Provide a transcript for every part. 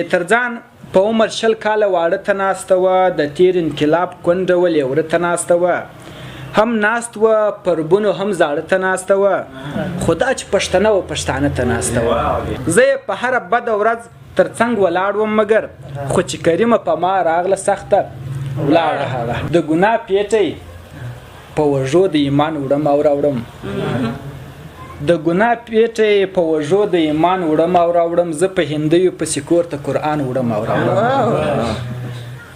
تر ځان په عمر 20 کاله واړه ته ناسته وه، د تیر انقلاب کونډه ولې وره ته ناسته وه، هم ناست وه پربونو هم زاړه ته ناسته وه، خو دا چې پښتنه و پښتانه ته ناسته وه. زه یې په هره بده ورځ تر څنګ ولاړ وم، مګر خو چې کریمه په ما راغله سخته ولاړه هغه. د ګناه پیټی په وژو د ایمان وړم او راوړم، د ګناه پیټی په وژو د ایمان وړم او راوړم، زه په هندیو پسې کور ته قرآن وړم او راوړم.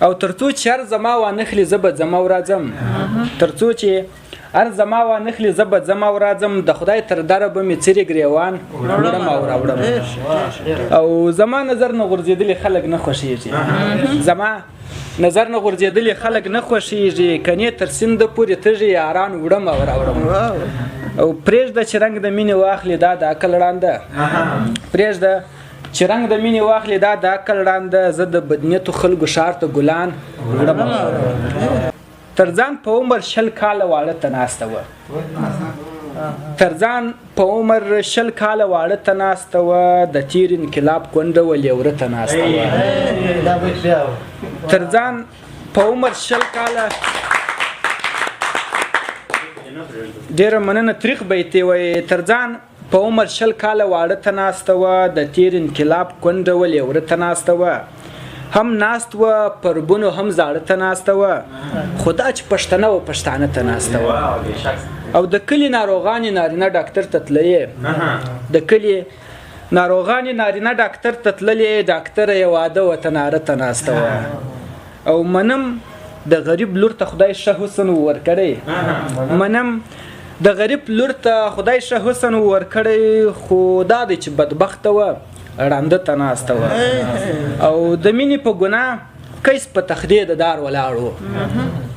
او تر څو چې هر زما وانخلي زه به ځم او راځم، تر څو چې هر زما وانخلي زه به ځم او راځم، د خدای تر دره به مې څیرې ګریوان وړم او راوړم. او زما نظر نه غورځېدلي خلک نه خوښېږي، زما نظر نه غورځېدلي خلک نه خوښېږي، کنې تر سینده پورې تږي یاران وړم او راوړم. او پرېږده چې رنګ د مینې واخلي دا د عقل ړانده، پرېږده چې رنګ د مینې واخلي دا د عقل ړانده، زه د بدنیتو خلکو ښار ته ګلان وړم. تر ځان په عمر 20 کاله واړه ته ناسته وه، تر ځان په عمر 20 کاله واړه ته ناسته وه، د تیر انقلاب کونډه ولې وره ته ناسته وه. تر ځان په عمر 20 کاله ډېره مننه تریخ بیتې وایي. تر ځان په عمر 20 کاله واړه ته ناسته وه، د تیر انقلاب کونډه ولې وره ته ناسته وه، هم ناست وه پربونو هم زاړه ته ناسته وه، خو دا چې پښتنه و پښتانه ته ناسته وه. او د کلي ناروغانې نارینه ډاکټر ته تللې، د کلي ناروغانې نارینه ډاکټر ته تللې، ډاکټره یې واده وه تناره ته ناسته وه. او منم د غریب لور ته خدای ښه حسن ورکړی، منم د غریب لور ته خدای ښه حسن ورکړی، خو دا دی چې بدبخته وه ړانده ته ناسته وه. او د مینې په ګناه کیس په تختې د دار ولاړ و،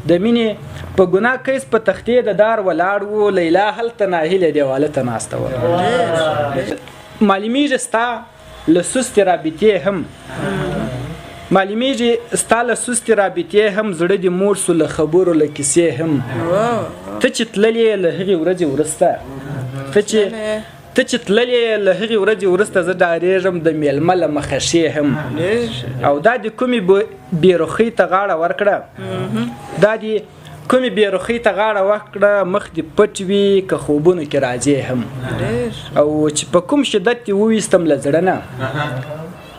د مینې په ګناه کیس په تختې د دار ولاړ و، لیلا هلته ناهیله دیواله ته ناسته وه. معلومیږي ستا له سستې رابطې هم، معلومیږي ستا له سستې رابطې هم، زړه دې موړ سو له خبرو له کیسې هم. ته چې تللې له هغې ورځې وروسته، ته چې تللې له هغې ورځې وروسته، زه ډارېږم د میلمه له مخه ښې هم. او دا دې کومې بېرخۍ ته غاړه ورکړه، دا دې کومې بېرخۍ ته غاړه ورکړه، مخ دې پټ وي که خوبونو کې راځې هم. او چې په کوم شدت دې وویستم له زړه نه،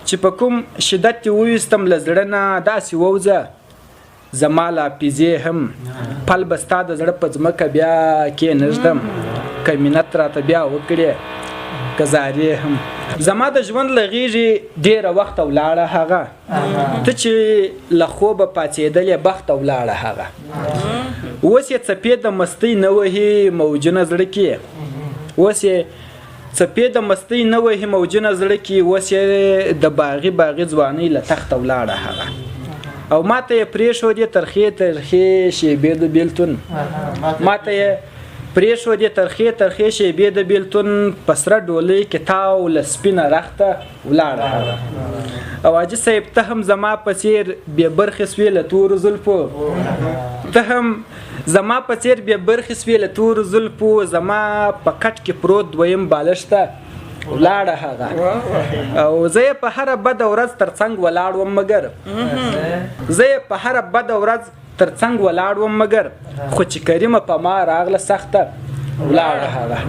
چې په کوم شدت دې وویستم له زړه نه، داسې ووځه زما له حافظې هم. پل به ستا د زړه په ځمکه بیا کېنږدم، که منت راته بیا وکړې که زارې هم. زما د ژوند له غېږې ډېره وخته ولاړه هغه، ته چې له خوبه پاڅېدلې بخته ولاړه هغه. اوس یې څپې د مستۍ نه وهي موجونه زړه کې، اوس یې څپې د مستۍ نه وهي موجونه زړه کې، اوس یې د باغي باغي ځوانۍ له تخته ولاړه هغه. او ماته یې پرېښودې ترخې ترخې شېبې د بېلتون، ماته یې پرېښودې ترخې ترخې شېبې د بېلتون، په سره ډولۍ کې تاو له سپینه رخته ولاړه هغه. او حاجي صاحب ته هم زما په څېر بې برخې سوې له تورو زلفو، ته هم زما په څېر بې برخې سوې له تورو زلفو، زما په کټ کې پروت دویم بالښت ته ولاړه هغه. او زه یې په هره بده ورځ تر څنګ ولاړ وم، مګر زه یې په هره بده ورځ تر څنګ ولاړ وم، مګر خو چې کریمه په ما راغله سخته ولاړه هغه.